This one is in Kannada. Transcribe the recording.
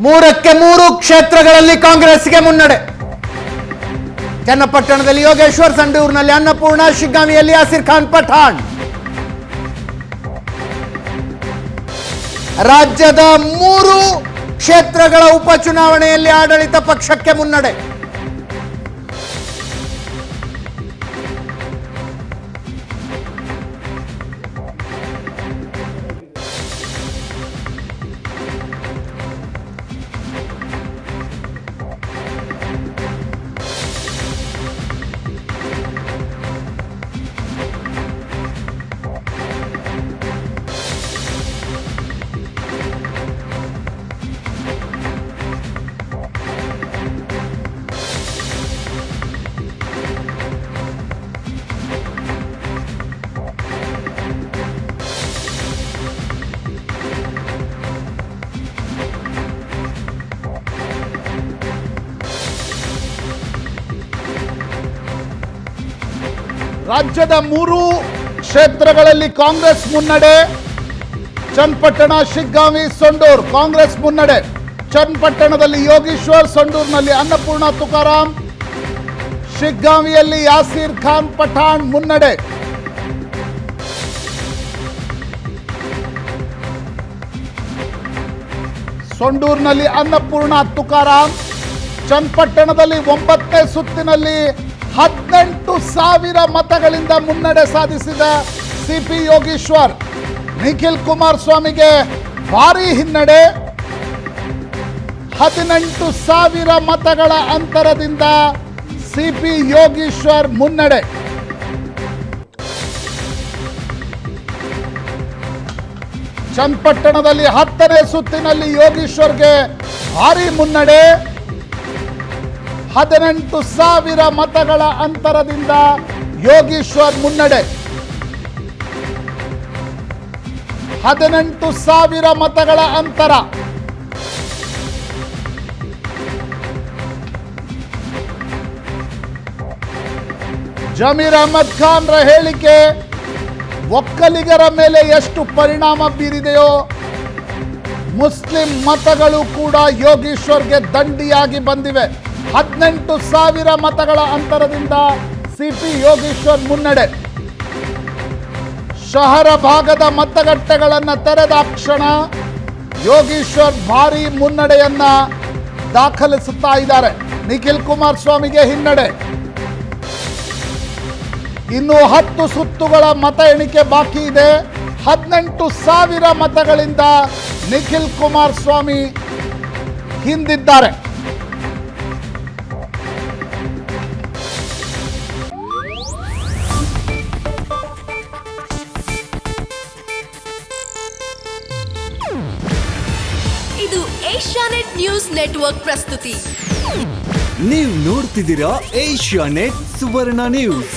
ಮೂರಕ್ಕೆ ಮೂರು ಕ್ಷೇತ್ರಗಳಲ್ಲಿ ಕಾಂಗ್ರೆಸ್ಗೆ ಮುನ್ನಡೆ. ಚನ್ನಪಟ್ಟಣದಲ್ಲಿ ಯೋಗೇಶ್ವರ್, ಸಂಡೂರಿನಲ್ಲಿ ಅನ್ನಪೂರ್ಣ, ಶಿಗ್ಗಾಂವಿಯಲ್ಲಿ ಯಾಸೀರ್ ಖಾನ್ ಪಠಾಣ್. ರಾಜ್ಯದ ಮೂರು ಕ್ಷೇತ್ರಗಳ ಉಪಚುನಾವಣೆಯಲ್ಲಿ ಆಡಳಿತ ಪಕ್ಷಕ್ಕೆ ಮುನ್ನಡೆ. ರಾಜ್ಯದ ಮೂರು ಕ್ಷೇತ್ರಗಳಲ್ಲಿ ಕಾಂಗ್ರೆಸ್ ಮುನ್ನಡೆ. ಚನ್ನಪಟ್ಟಣ, ಶಿಗ್ಗಾಂವಿ, ಸಂಡೂರು ಕಾಂಗ್ರೆಸ್ ಮುನ್ನಡೆ. ಚನ್ನಪಟ್ಟಣದಲ್ಲಿ ಯೋಗೇಶ್ವರ್, ಸಂಡೂರಿನಲ್ಲಿ ಅನ್ನಪೂರ್ಣ ತುಕಾರಾಂ, ಶಿಗ್ಗಾಂವಿಯಲ್ಲಿ ಯಾಸೀರ್ ಖಾನ್ ಪಠಾಣ್ ಮುನ್ನಡೆ. ಸಂಡೂರಿನಲ್ಲಿ ಅನ್ನಪೂರ್ಣ ತುಕಾರಾಂ. ಚನ್ನಪಟ್ಟಣದಲ್ಲಿ 9ನೇ ಸುತ್ತಿನಲ್ಲಿ 18,000 ಮತಗಳಿಂದ ಮುನ್ನಡೆ ಸಾಧಿಸಿದ ಸಿಪಿ ಯೋಗೇಶ್ವರ್. ನಿಖಿಲ್ ಕುಮಾರಸ್ವಾಮಿಗೆ ಭಾರೀ ಹಿನ್ನಡೆ. 18,000 ಮತಗಳ ಅಂತರದಿಂದ ಸಿಪಿ ಯೋಗೇಶ್ವರ್ ಮುನ್ನಡೆ. ಚನ್ನಪಟ್ಟಣದಲ್ಲಿ 10ನೇ ಸುತ್ತಿನಲ್ಲಿ ಯೋಗೇಶ್ವರ್ಗೆ ಭಾರೀ ಮುನ್ನಡೆ. 18,000 ಮತಗಳ ಅಂತರದಿಂದ ಯೋಗೇಶ್ವರ್ ಮುನ್ನಡೆ. 18,000 ಮತಗಳ ಅಂತರ. ಜಮೀರ್ ಅಹಮದ್ ಖಾನ್ರ ಹೇಳಿಕೆ ಒಕ್ಕಲಿಗರ ಮೇಲೆ ಎಷ್ಟು ಪರಿಣಾಮ ಬೀರಿದೆಯೋ, ಮುಸ್ಲಿಂ ಮತಗಳು ಕೂಡ ಯೋಗೇಶ್ವರ್ಗೆ ದಂಡಿಯಾಗಿ ಬಂದಿವೆ. 18,000 ಮತಗಳ ಅಂತರದಿಂದ ಸಿಪಿ ಯೋಗೇಶ್ವರ್ ಮುನ್ನಡೆ. ಶಹರ ಭಾಗದ ಮತಗಟ್ಟೆಗಳನ್ನು ತೆರೆದ ಕ್ಷಣ ಯೋಗೇಶ್ವರ್ ಭಾರೀ ಮುನ್ನಡೆಯನ್ನ ದಾಖಲಿಸುತ್ತಾ ಇದ್ದಾರೆ. ನಿಖಿಲ್ ಕುಮಾರಸ್ವಾಮಿಗೆ ಹಿನ್ನಡೆ. ಇನ್ನು 10 ಸುತ್ತುಗಳ ಮತ ಎಣಿಕೆ ಬಾಕಿ ಇದೆ. 18,000 ಮತಗಳಿಂದ ನಿಖಿಲ್ ಕುಮಾರಸ್ವಾಮಿ ಹಿಂದಿದ್ದಾರೆ. ಇದು ಏಷ್ಯಾನೆಟ್ ನ್ಯೂಸ್ ನೆಟ್ವರ್ಕ್ ಪ್ರಸ್ತುತಿ. ನೀವು ನೋಡ್ತಿದ್ದೀರಾ ಏಷ್ಯಾನೆಟ್ ಸುವರ್ಣ ನ್ಯೂಸ್.